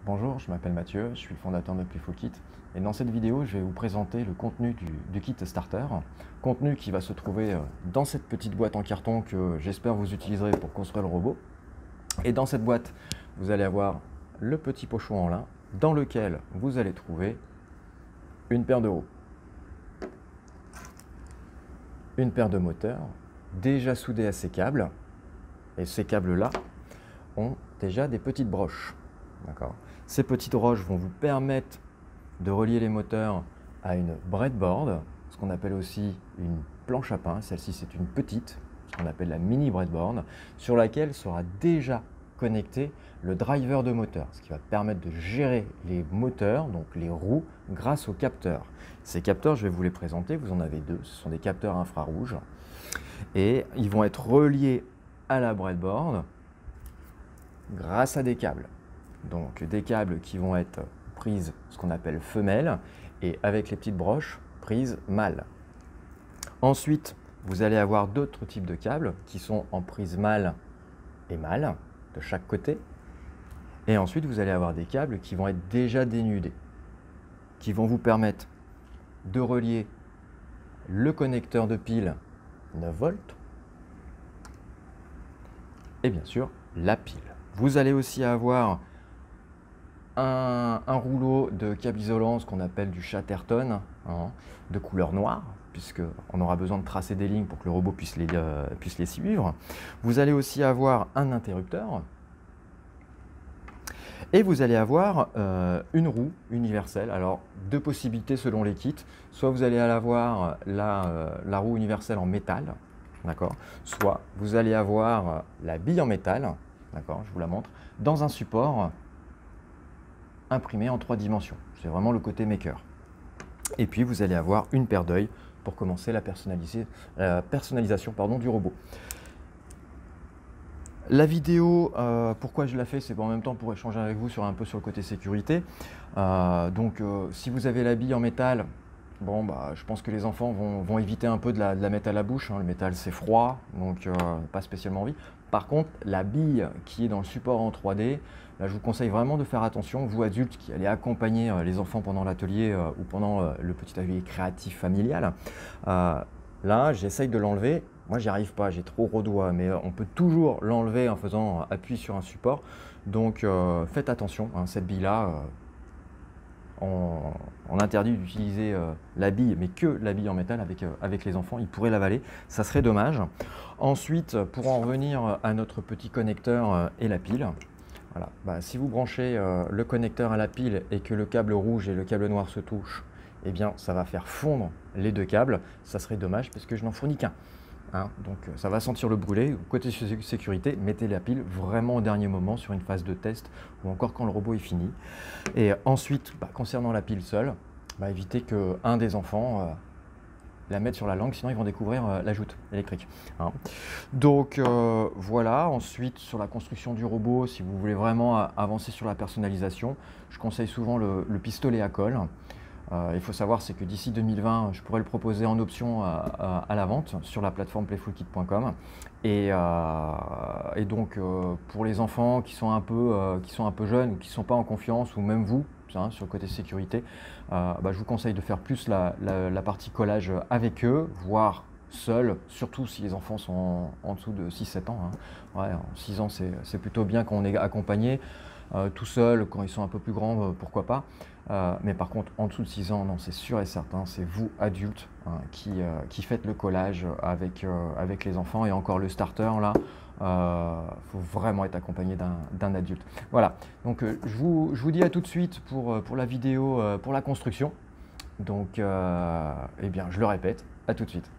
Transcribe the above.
Bonjour, je m'appelle Mathieu, je suis le fondateur de Playful et dans cette vidéo, je vais vous présenter le contenu du kit starter, contenu qui va se trouver dans cette petite boîte en carton que j'espère vous utiliserez pour construire le robot. Et dans cette boîte, vous allez avoir le petit pochon en lin dans lequel vous allez trouver une paire de roues, une paire de moteurs déjà soudés à ces câbles, et ces câbles-là ont déjà des petites broches. Ces petites broches vont vous permettre de relier les moteurs à une breadboard, ce qu'on appelle aussi une planche à pain. Celle-ci, c'est une petite, ce qu'on appelle la mini breadboard, sur laquelle sera déjà connecté le driver de moteur, ce qui va permettre de gérer les moteurs, donc les roues, grâce aux capteurs. Ces capteurs, je vais vous les présenter, vous en avez deux, ce sont des capteurs infrarouges et ils vont être reliés à la breadboard grâce à des câbles. Donc des câbles qui vont être prises ce qu'on appelle femelles et avec les petites broches prises mâles. Ensuite, vous allez avoir d'autres types de câbles qui sont en prise mâle et mâle de chaque côté. Et ensuite, vous allez avoir des câbles qui vont être déjà dénudés, qui vont vous permettre de relier le connecteur de pile 9 volts et bien sûr la pile. Vous allez aussi avoir un rouleau de câble isolant, ce qu'on appelle du Chatterton, de couleur noire, puisqu'on aura besoin de tracer des lignes pour que le robot puisse les suivre. Vous allez aussi avoir un interrupteur. Et vous allez avoir une roue universelle. Alors, deux possibilités selon les kits. Soit vous allez avoir la roue universelle en métal, d'accord. Soit vous allez avoir la bille en métal, d'accord, je vous la montre, dans un support imprimé en 3 dimensions. C'est vraiment le côté maker. Et puis vous allez avoir une paire d'œils pour commencer la personnalisation du robot. La vidéo, pourquoi je la fais, c'est en même temps pour échanger avec vous un peu sur le côté sécurité. Si vous avez la bille en métal, je pense que les enfants vont éviter un peu de la mettre à la bouche. Le métal, c'est froid, donc pas spécialement envie. Par contre, la bille qui est dans le support en 3D, là, je vous conseille vraiment de faire attention, vous adultes qui allez accompagner les enfants pendant l'atelier ou pendant le petit atelier créatif familial. Là, j'essaye de l'enlever. Moi, j'y arrive pas, j'ai trop gros doigts, mais on peut toujours l'enlever en faisant appui sur un support. Donc, faites attention, cette bille-là, on interdit d'utiliser la bille, mais que la bille en métal avec les enfants. Ils pourraient l'avaler, ça serait dommage. Ensuite, pour en revenir à notre petit connecteur et la pile, voilà. Si vous branchez le connecteur à la pile et que le câble rouge et le câble noir se touchent, eh bien, ça va faire fondre les deux câbles. Ça serait dommage parce que je n'en fournis qu'un. Donc ça va sentir le brûler. Côté sécurité, mettez la pile vraiment au dernier moment sur une phase de test ou encore quand le robot est fini. Et ensuite, concernant la pile seule, évitez qu'un des enfants la mette sur la langue, sinon ils vont découvrir la joute électrique. Donc voilà, ensuite sur la construction du robot, si vous voulez vraiment avancer sur la personnalisation, je conseille souvent le pistolet à colle. Il faut savoir c'est que d'ici 2020, je pourrais le proposer en option à la vente sur la plateforme playfulkit.com. Et donc pour les enfants qui sont un peu jeunes ou qui ne sont pas en confiance, ou même vous, sur le côté sécurité, je vous conseille de faire plus la partie collage avec eux, voire seul, surtout si les enfants sont en dessous de 6-7 ans. En 6 ans, c'est plutôt bien quand on est accompagné. Tout seul, quand ils sont un peu plus grands, pourquoi pas. Mais par contre, en dessous de 6 ans, non, c'est sûr et certain, c'est vous, adultes, qui faites le collage avec les enfants. Et encore le starter, là, faut vraiment être accompagné d'un adulte. Voilà, donc je vous dis à tout de suite pour la vidéo, pour la construction. Donc, eh bien, je le répète, à tout de suite.